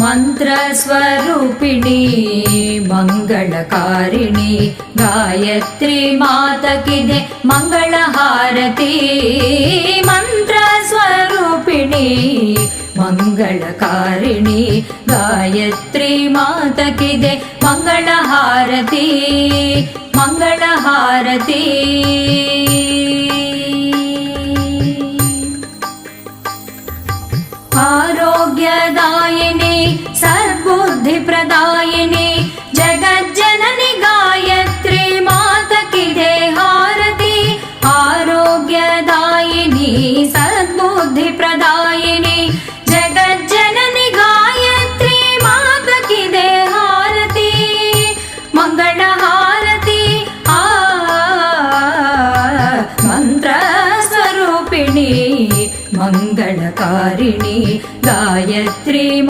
ಮಂತ್ರಸ್ವರೂಪಿಣಿ ಮಂಗಳಕಾರಿಣಿ ಗಾಯತ್ರಿ ಮಾತಕಿದೆ ಮಂಗಳ ಹಾರತಿ ಮಂತ್ರಸ್ವರೂಪಿಣಿ ಮಂಗಳಕಾರಿಣಿ ಗಾಯತ್ರಿ ಮಾತಕಿದೆ ಮಂಗಳ ಹಾರತಿ ಮಂಗಳ ಹಾರತಿ ಆರೋಗ್ಯದಾಯ